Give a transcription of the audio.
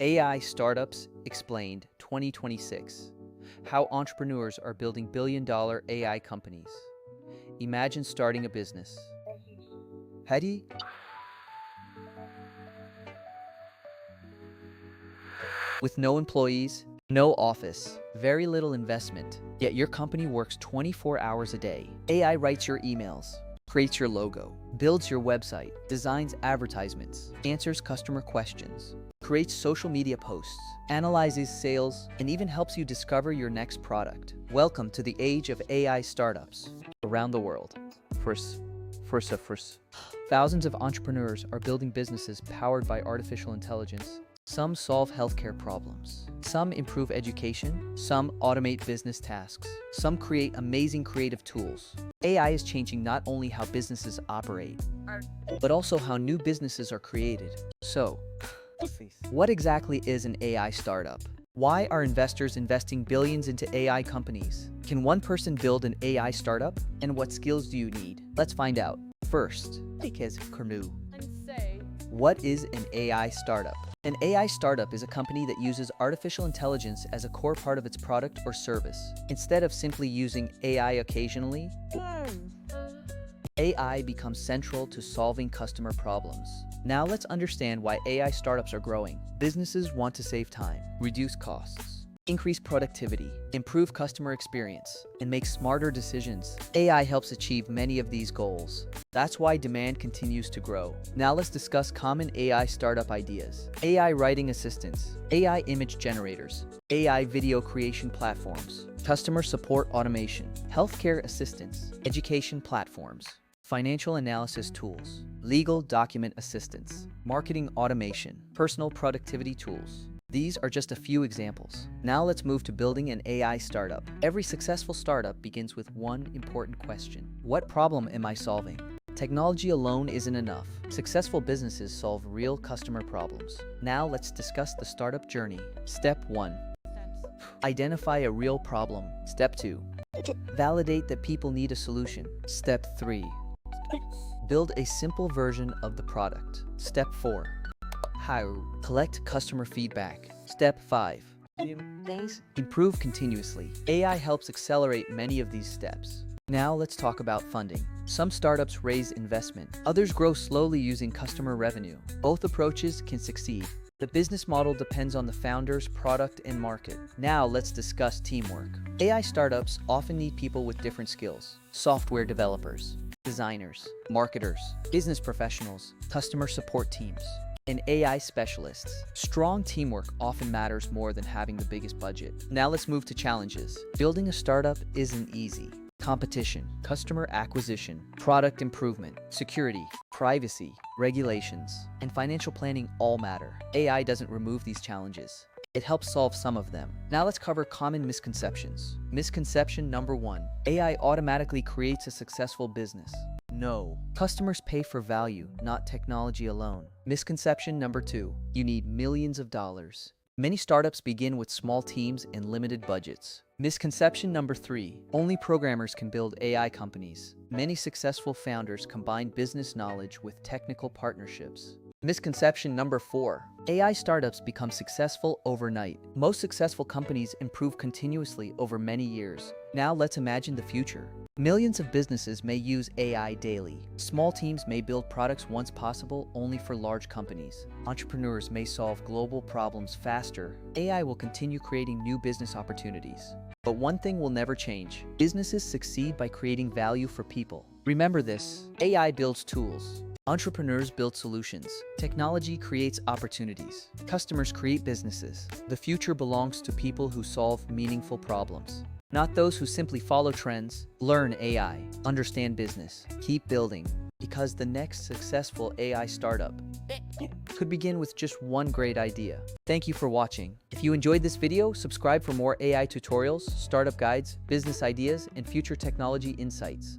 AI Startups Explained 2026. How entrepreneurs are building billion-dollar AI companies. Imagine starting a business. Hadi, with no employees, no office, very little investment, yet your company works 24 hours a day. AI writes your emails, creates your logo, builds your website, designs advertisements, answers customer questions, creates social media posts, analyzes sales, and even helps you discover your next product. Welcome to the age of AI startups around the world. First. Thousands of entrepreneurs are building businesses powered by artificial intelligence. Some solve healthcare problems. Some improve education. Some automate business tasks. Some create amazing creative tools. AI is changing not only how businesses operate, but also how new businesses are created. So, what exactly is an AI startup? Why are investors investing billions into AI companies? Can one person build an AI startup? And what skills do you need? Let's find out. First, what is an AI startup? An AI startup is a company that uses artificial intelligence as a core part of its product or service. Instead of simply using AI occasionally, AI becomes central to solving customer problems. Now let's understand why AI startups are growing. Businesses want to save time, reduce costs, increase productivity, improve customer experience, and make smarter decisions. AI helps achieve many of these goals. That's why demand continues to grow. Now let's discuss common AI startup ideas. AI writing assistants, AI image generators, AI video creation platforms, customer support automation, healthcare assistants, education platforms, financial analysis tools, legal document assistance, marketing automation, personal productivity tools. These are just a few examples. Now let's move to building an AI startup. Every successful startup begins with one important question. What problem am I solving? Technology alone isn't enough. Successful businesses solve real customer problems. Now let's discuss the startup journey. Step 1. Identify a real problem. Step 2. Validate that people need a solution. Step 3. Build a simple version of the product. Step 4. Collect customer feedback. Step 5. Improve continuously. AI helps accelerate many of these steps. Now let's talk about funding. Some startups raise investment. Others grow slowly using customer revenue. Both approaches can succeed. The business model depends on the founder's product and market. Now let's discuss teamwork. AI startups often need people with different skills. Software developers, designers, marketers, business professionals, customer support teams, and AI specialists. Strong teamwork often matters more than having the biggest budget. Now let's move to challenges. Building a startup isn't easy. Competition, customer acquisition, product improvement, security, privacy, regulations, and financial planning all matter. AI doesn't remove these challenges. It helps solve some of them. Now let's cover common misconceptions. Misconception number 1. AI automatically creates a successful business. No. Customers pay for value, not technology alone. Misconception number 2. You need millions of dollars. Many startups begin with small teams and limited budgets. Misconception number 3. Only programmers can build AI companies. Many successful founders combine business knowledge with technical partnerships. Misconception number 4. AI startups become successful overnight. Most successful companies improve continuously over many years. Now let's imagine the future. Millions of businesses may use AI daily. Small teams may build products once possible only for large companies. Entrepreneurs may solve global problems faster. AI will continue creating new business opportunities. But one thing will never change. Businesses succeed by creating value for people. Remember this: AI builds tools. Entrepreneurs build solutions. Technology creates opportunities. Customers create businesses. The future belongs to people who solve meaningful problems, not those who simply follow trends. Learn AI, understand business, keep building, because the next successful AI startup could begin with just one great idea. Thank you for watching. If you enjoyed this video, subscribe for more AI tutorials, startup guides, business ideas, and future technology insights.